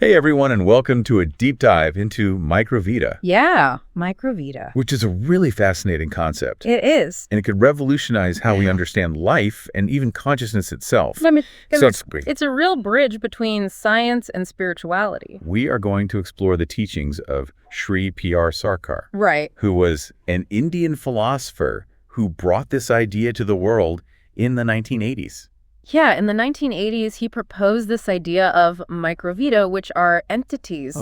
Hey everyone, and welcome to a deep dive into Microvita. Yeah, Microvita. Which is a really fascinating concept. It is. And it could revolutionize how we understand life and even consciousness itself. I mean, So it's a real bridge between science and spirituality. We are going to explore the teachings of Shrii P. Sarkar, Right. who was an Indian philosopher who brought this idea to the world in the 1980s. Yeah, in the 1980s, he proposed this idea of Microvita, which are entities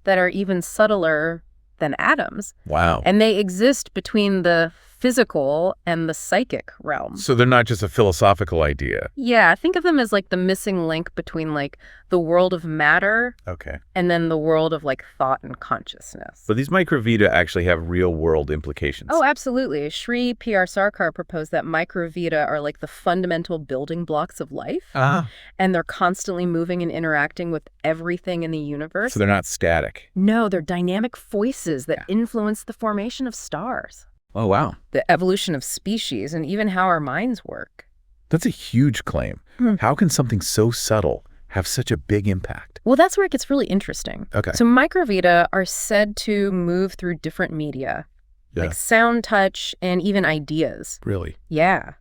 that are even subtler than atoms. Wow. And they exist between the physical and the psychic realm. So they're not just a philosophical idea. Yeah, think of them as like the missing link between like the world of matter and then the world of like thought and consciousness. But these Microvita actually have real-world implications. Oh, absolutely. Shrii P. Sarkar proposed that Microvita are like the fundamental building blocks of life. And they're constantly moving and interacting with everything in the universe. So they're not static. No, they're dynamic forces that influence the formation of stars. Oh, wow. The evolution of species, and even how our minds work. That's a huge claim. How can something so subtle have such a big impact? Well, that's where it gets really interesting. So Microvita are said to move through different media, like sound, touch, and even ideas. Really? Yeah.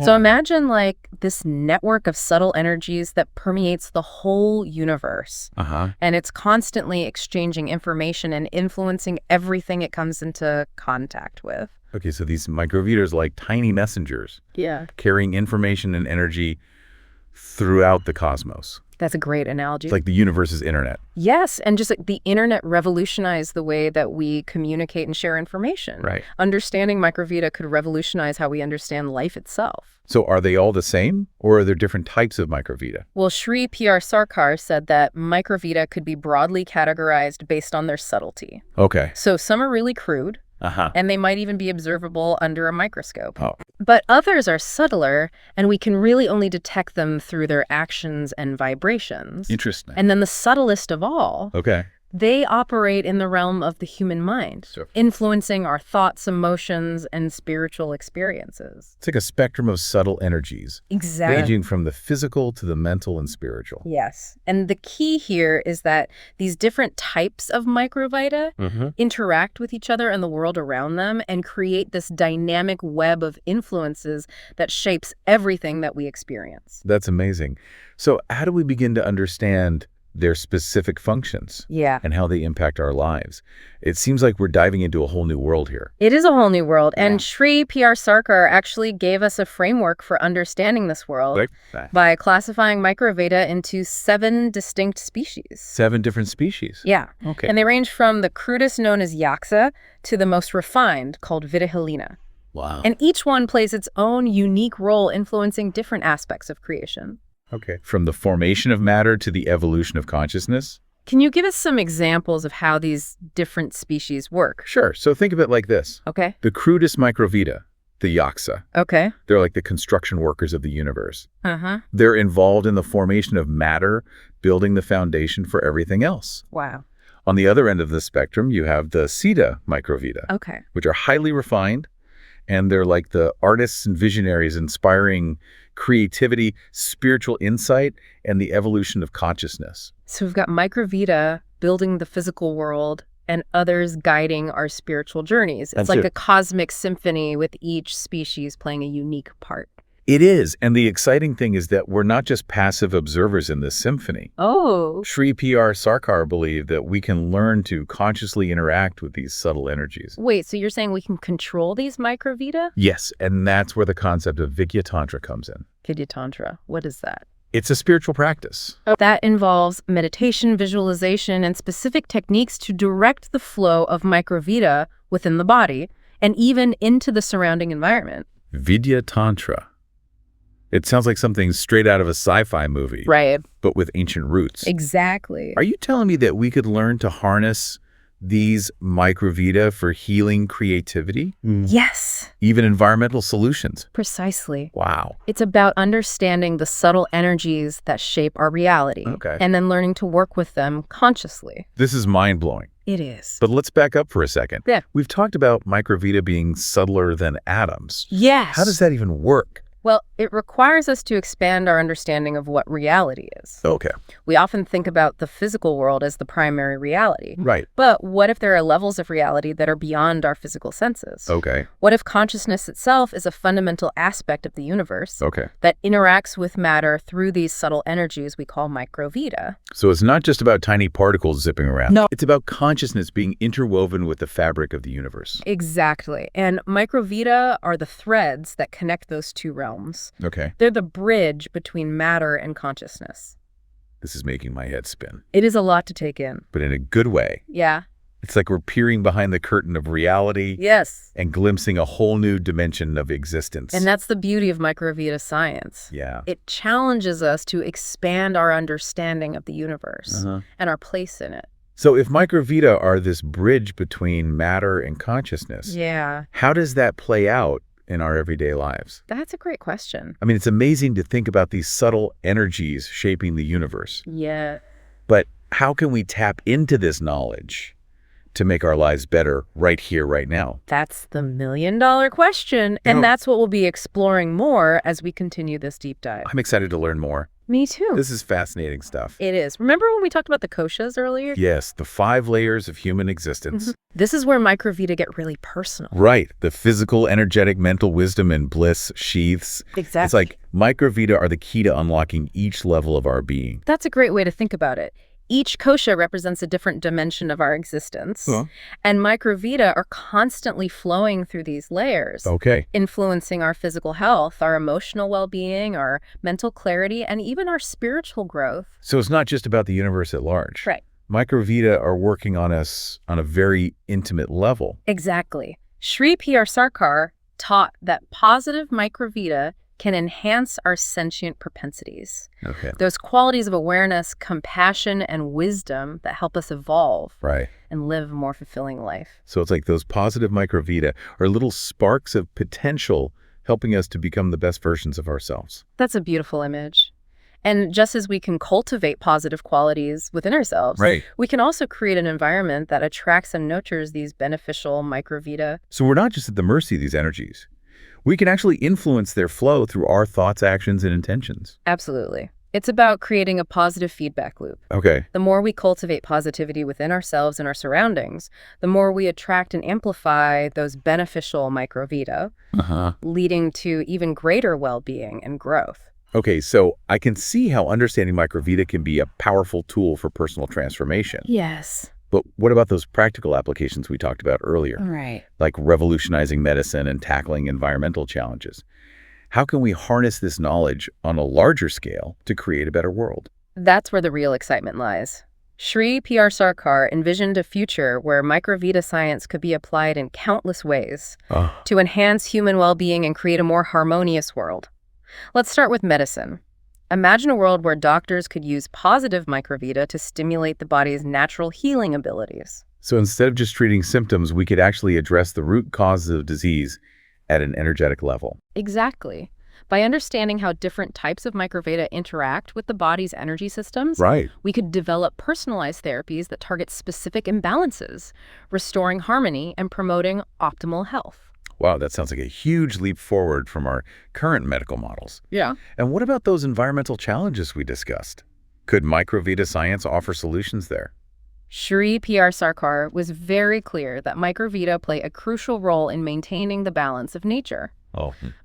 So imagine like this network of subtle energies that permeates the whole universe. And it's constantly exchanging information and influencing everything it comes into contact with. Okay, so these Microvitas are like tiny messengers. Yeah. Carrying information and energy throughout the cosmos. That's a great analogy. It's like the universe's internet. Yes, and just like the internet revolutionized the way that we communicate and share information. Right. Understanding Microvita could revolutionize how we understand life itself. So are they all the same, or are there different types of Microvita? Well, Shrii P. Sarkar said that Microvita could be broadly categorized based on their subtlety. Okay. So some are really crude, and they might even be observable under a microscope. But others are subtler, and we can really only detect them through their actions and vibrations. Interesting. And then the subtlest of all, they operate in the realm of the human mind, influencing our thoughts, emotions, and spiritual experiences. It's like a spectrum of subtle energies. Exactly. Ranging from the physical to the mental and spiritual. Yes. And the key here is that these different types of Microvita interact with each other and the world around them and create this dynamic web of influences that shapes everything that we experience. That's amazing. So how do we begin to understand their specific functions and how they impact our lives? It seems like we're diving into a whole new world here. It is a whole new world. And Shrii P. Sarkar actually gave us a framework for understanding this world by classifying Microvita into 7 distinct species. 7 different species? Yeah. Okay. And they range from the crudest, known as Yaksa, to the most refined, called Vitahelina. Wow. And each one plays its own unique role influencing different aspects of creation. Okay. From the formation of matter to the evolution of consciousness? Can you give us some examples of how these different species work? Sure. So think of it like this. Okay. The crudest Microvita, the Yaksa. Okay. They're like the construction workers of the universe. They're involved in the formation of matter, building the foundation for everything else. Wow. On the other end of the spectrum, you have the Siddha Microvita, which are highly refined, and they're like the artists and visionaries inspiring creativity, spiritual insight, and the evolution of consciousness. So we've got Microvita building the physical world and others guiding our spiritual journeys. It's like a cosmic symphony with each species playing a unique part. It is. And the exciting thing is that we're not just passive observers in this symphony. Oh. Shrii P. Sarkar believed that we can learn to consciously interact with these subtle energies. Wait, so you're saying we can control these Microvita? Yes, and that's where the concept of Vidya Tantra comes in. Vidya Tantra, what is that? It's a spiritual practice. That involves meditation, visualization, and specific techniques to direct the flow of Microvita within the body and even into the surrounding environment. Vidya Tantra. It sounds like something straight out of a sci-fi movie. Right. But with ancient roots. Exactly. Are you telling me that we could learn to harness these Microvita for healing creativity? Yes. Even environmental solutions? Precisely. Wow. It's about understanding the subtle energies that shape our reality. And then learning to work with them consciously. This is mind-blowing. It is. But let's back up for a second. Yeah. We've talked about Microvita being subtler than atoms. Yes. How does that even work? Well, it requires us to expand our understanding of what reality is. Okay. We often think about the physical world as the primary reality. Right. But what if there are levels of reality that are beyond our physical senses? Okay. What if consciousness itself is a fundamental aspect of the universe Okay. that interacts with matter through these subtle energies we call microvita? So it's not just about tiny particles zipping around. No. It's about consciousness being interwoven with the fabric of the universe. Exactly. And microvita are the threads that connect those two realms. Okay. They're the bridge between matter and consciousness. This is making my head spin. It is a lot to take in. But in a good way. Yeah. It's like we're peering behind the curtain of reality. Yes. And glimpsing a whole new dimension of existence. And that's the beauty of microvita science. Yeah. It challenges us to expand our understanding of the universe and our place in it. So if microvita are this bridge between matter and consciousness, how does that play out in our everyday lives? That's a great question. I mean, it's amazing to think about these subtle energies shaping the universe. Yeah. But how can we tap into this knowledge to make our lives better right here, right now? That's the million-dollar question, and that's what we'll be exploring more as we continue this deep dive. I'm excited to learn more. Me too. This is fascinating stuff. It is. Remember when we talked about the koshas earlier? Yes, the 5 layers of human existence. This is where microvita get really personal. Right. The physical, energetic, mental wisdom, and bliss sheaths. Exactly. It's like microvita are the key to unlocking each level of our being. That's a great way to think about it. Each kosha represents a different dimension of our existence, and microvita are constantly flowing through these layers, influencing our physical health, our emotional well-being, our mental clarity, and even our spiritual growth. So it's not just about the universe at large. Right. Microvita are working on us on a very intimate level. Exactly. Shrii P. Sarkar taught that positive microvita can enhance our sentient propensities. Those qualities of awareness, compassion, and wisdom that help us evolve and live a more fulfilling life. So it's like those positive microvita are little sparks of potential helping us to become the best versions of ourselves. That's a beautiful image. And just as we can cultivate positive qualities within ourselves, we can also create an environment that attracts and nurtures these beneficial microvita. So we're not just at the mercy of these energies. We can actually influence their flow through our thoughts, actions, and intentions. Absolutely. It's about creating a positive feedback loop. The more we cultivate positivity within ourselves and our surroundings, the more we attract and amplify those beneficial microvita, leading to even greater well-being and growth. Okay, so I can see how understanding microvita can be a powerful tool for personal transformation. Yes. But what about those practical applications we talked about earlier? Like revolutionizing medicine and tackling environmental challenges. How can we harness this knowledge on a larger scale to create a better world? That's where the real excitement lies. Shrii P. Sarkar envisioned a future where microvita science could be applied in countless ways to enhance human well-being and create a more harmonious world. Let's start with medicine. Imagine a world where doctors could use positive microvita to stimulate the body's natural healing abilities. So instead of just treating symptoms, we could actually address the root causes of disease at an energetic level. Exactly. By understanding how different types of microvita interact with the body's energy systems, we could develop personalized therapies that target specific imbalances, restoring harmony and promoting optimal health. Wow, that sounds like a huge leap forward from our current medical models. Yeah. And what about those environmental challenges we discussed? Could microvita science offer solutions there? Shrii P. Sarkar was very clear that microvita play a crucial role in maintaining the balance of nature.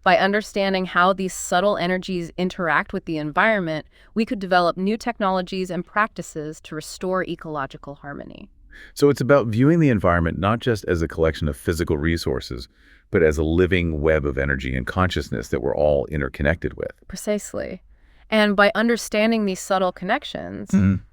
By understanding how these subtle energies interact with the environment, we could develop new technologies and practices to restore ecological harmony. So it's about viewing the environment not just as a collection of physical resources, but as a living web of energy and consciousness that we're all interconnected with. Precisely. And by understanding these subtle connections,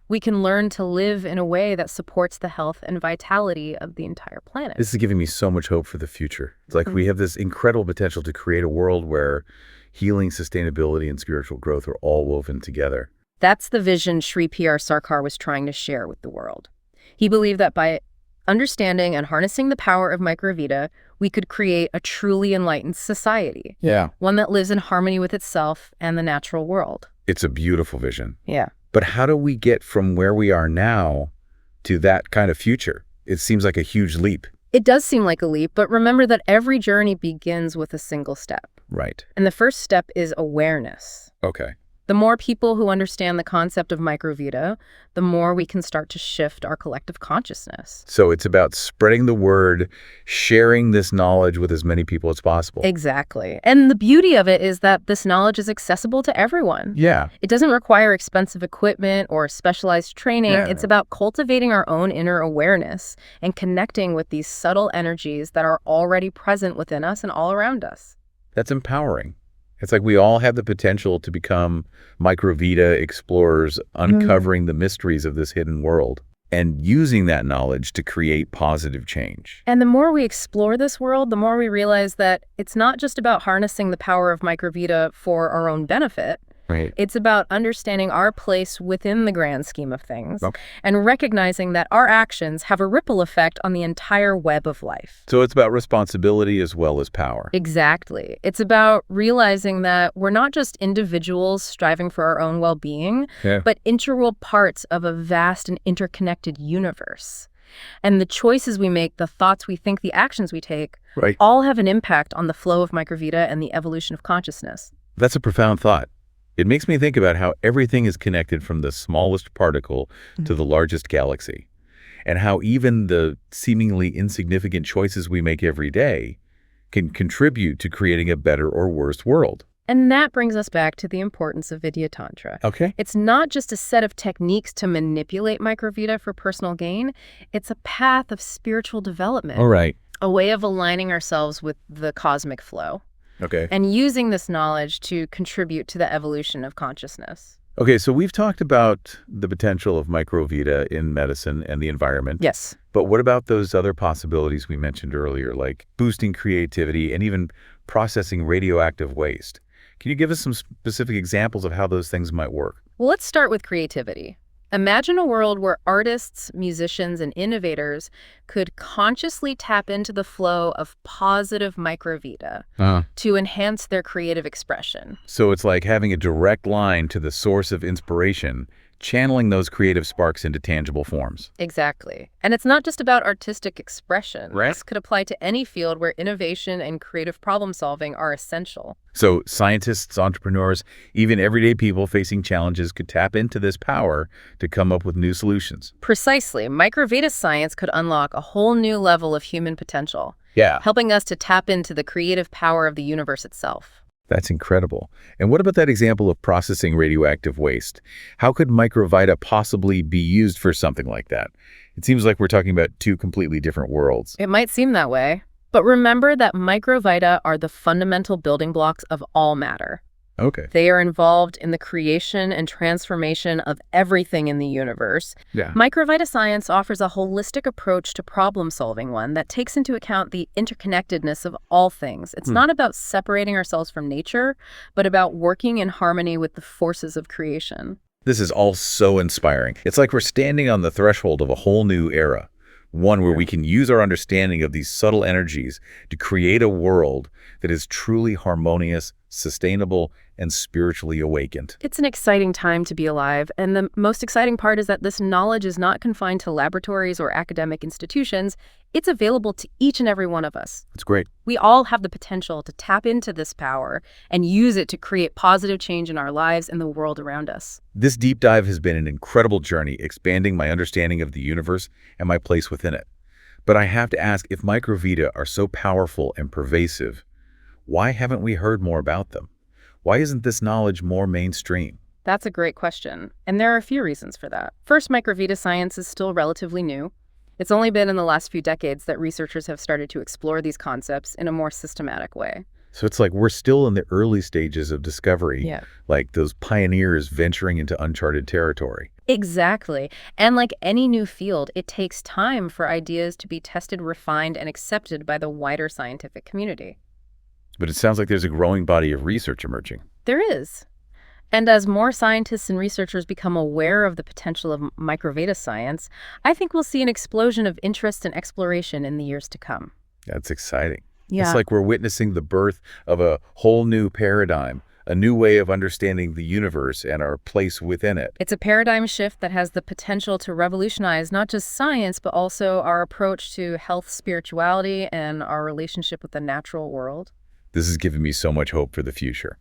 we can learn to live in a way that supports the health and vitality of the entire planet. This is giving me so much hope for the future. It's like we have this incredible potential to create a world where healing, sustainability, and spiritual growth are all woven together. That's the vision Shrii P. Sarkar was trying to share with the world. He believed that by understanding and harnessing the power of microvita, we could create a truly enlightened society. One that lives in harmony with itself and the natural world. It's a beautiful vision. Yeah. But how do we get from where we are now to that kind of future? It seems like a huge leap. It does seem like a leap, but remember that every journey begins with a single step. Right. And the first step is awareness. Okay. The more people who understand the concept of Microvita, the more we can start to shift our collective consciousness. So it's about spreading the word, sharing this knowledge with as many people as possible. Exactly. And the beauty of it is that this knowledge is accessible to everyone. Yeah. It doesn't require expensive equipment or specialized training. Yeah. It's about cultivating our own inner awareness and connecting with these subtle energies that are already present within us and all around us. That's empowering. It's like we all have the potential to become Microvita explorers, uncovering the mysteries of this hidden world and using that knowledge to create positive change. And the more we explore this world, the more we realize that it's not just about harnessing the power of Microvita for our own benefit. Right. It's about understanding our place within the grand scheme of things and recognizing that our actions have a ripple effect on the entire web of life. So it's about responsibility as well as power. Exactly. It's about realizing that we're not just individuals striving for our own well-being, but integral parts of a vast and interconnected universe. And the choices we make, the thoughts we think, the actions we take, all have an impact on the flow of Microvita and the evolution of consciousness. That's a profound thought. It makes me think about how everything is connected from the smallest particle to the largest galaxy, and how even the seemingly insignificant choices we make every day can contribute to creating a better or worse world. And that brings us back to the importance of Vidya Tantra. Okay. It's not just a set of techniques to manipulate Microvita for personal gain. It's a path of spiritual development. All right. A way of aligning ourselves with the cosmic flow. Okay. And using this knowledge to contribute to the evolution of consciousness. Okay, so we've talked about the potential of Microvita in medicine and the environment. Yes. But what about those other possibilities we mentioned earlier, like boosting creativity and even processing radioactive waste? Can you give us some specific examples of how those things might work? Well, let's start with creativity. Imagine a world where artists, musicians, and innovators could consciously tap into the flow of positive Microvita to enhance their creative expression. So it's like having a direct line to the source of inspiration, channeling those creative sparks into tangible forms. Exactly. And it's not just about artistic expression. Right. This could apply to any field where innovation and creative problem solving are essential. So scientists, entrepreneurs, even everyday people facing challenges could tap into this power to come up with new solutions. Precisely. Microvita science could unlock a whole new level of human potential, helping us to tap into the creative power of the universe itself. That's incredible. And what about that example of processing radioactive waste? How could Microvita possibly be used for something like that? It seems like we're talking about two completely different worlds. It might seem that way. But remember that Microvita are the fundamental building blocks of all matter. Okay. They are involved in the creation and transformation of everything in the universe. Microvita science offers a holistic approach to problem-solving, one that takes into account the interconnectedness of all things. It's not about separating ourselves from nature, but about working in harmony with the forces of creation. This is all so inspiring. It's like we're standing on the threshold of a whole new era, one where we can use our understanding of these subtle energies to create a world that is truly harmonious, sustainable, and spiritually awakened. It's an exciting time to be alive, and the most exciting part is that this knowledge is not confined to laboratories or academic institutions. It's available to each and every one of us. It's great. We all have the potential to tap into this power and use it to create positive change in our lives and the world around us. This deep dive has been an incredible journey, expanding my understanding of the universe and my place within it. But I have to ask, if Microvita are so powerful and pervasive, why haven't we heard more about them? Why isn't this knowledge more mainstream? That's a great question, and there are a few reasons for that. First, Microvita science is still relatively new. It's only been in the last few decades that researchers have started to explore these concepts in a more systematic way. So it's like we're still in the early stages of discovery, like those pioneers venturing into uncharted territory. Exactly. And like any new field, it takes time for ideas to be tested, refined, and accepted by the wider scientific community. But it sounds like there's a growing body of research emerging. There is. And as more scientists and researchers become aware of the potential of Microvita science, I think we'll see an explosion of interest and exploration in the years to come. That's exciting. Yeah. It's like we're witnessing the birth of a whole new paradigm, a new way of understanding the universe and our place within it. It's a paradigm shift that has the potential to revolutionize not just science, but also our approach to health, spirituality, and our relationship with the natural world. This has given me so much hope for the future.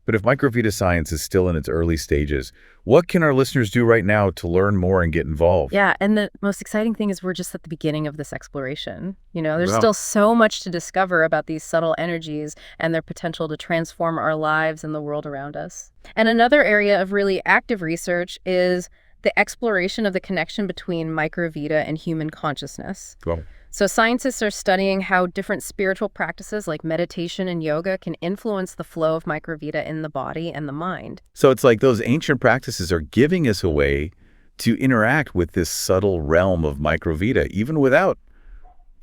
But if Microvita science is still in its early stages, what can our listeners do right now to learn more and get involved? Yeah, and the most exciting thing is we're just at the beginning of this exploration. There's Wow. still so much to discover about these subtle energies and their potential to transform our lives and the world around us. And another area of really active research is the exploration of the connection between Microvita and human consciousness. Well, So scientists are studying how different spiritual practices like meditation and yoga can influence the flow of microvita in the body and the mind. so it's like those ancient practices are giving us a way to interact with this subtle realm of Microvita, even without,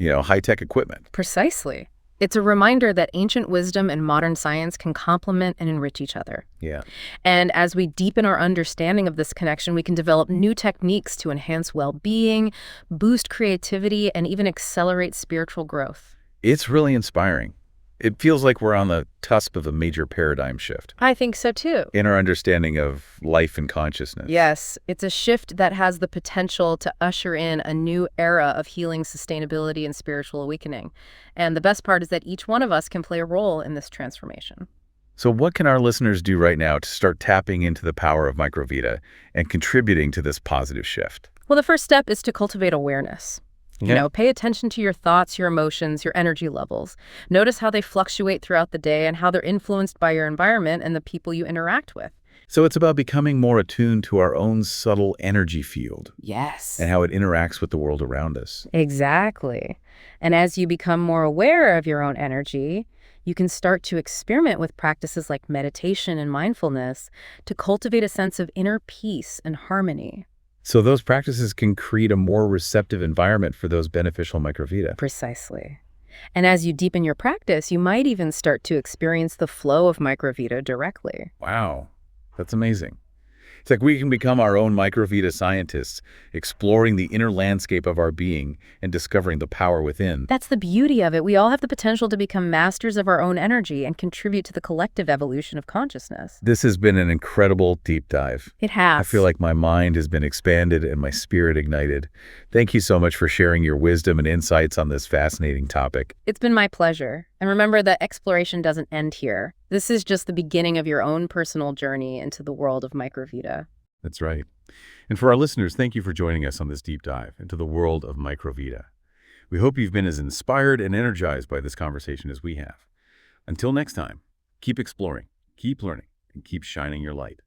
high-tech equipment. Precisely. It's a reminder that ancient wisdom and modern science can complement and enrich each other. Yeah. And as we deepen our understanding of this connection, we can develop new techniques to enhance well-being, boost creativity, and even accelerate spiritual growth. It's really inspiring. It feels like we're on the cusp of a major paradigm shift I think so too. in our understanding of life and consciousness. Yes, it's a shift that has the potential to usher in a new era of healing, sustainability, and spiritual awakening. And the best part is that each one of us can play a role in this transformation. So what can our listeners do right now to start tapping into the power of Microvita and contributing to this positive shift? Well, the first step is to cultivate awareness. Yeah. Pay attention to your thoughts, your emotions, your energy levels. Notice how they fluctuate throughout the day and how they're influenced by your environment and the people you interact with. So it's about becoming more attuned to our own subtle energy field Yes. and how it interacts with the world around us. Exactly. And as you become more aware of your own energy, you can start to experiment with practices like meditation and mindfulness to cultivate a sense of inner peace and harmony. So those practices can create a more receptive environment for those beneficial Microvita. Precisely. And as you deepen your practice, you might even start to experience the flow of Microvita directly. Wow, that's amazing. It's like we can become our own Microvita scientists, exploring the inner landscape of our being and discovering the power within. That's the beauty of it. We all have the potential to become masters of our own energy and contribute to the collective evolution of consciousness. This has been an incredible deep dive. It has. I feel like my mind has been expanded and my spirit ignited. Thank you so much for sharing your wisdom and insights on this fascinating topic. It's been my pleasure. And remember that exploration doesn't end here. This is just the beginning of your own personal journey into the world of Microvita. That's right. And for our listeners, thank you for joining us on this deep dive into the world of Microvita. We hope you've been as inspired and energized by this conversation as we have. Until next time, keep exploring, keep learning, and keep shining your light.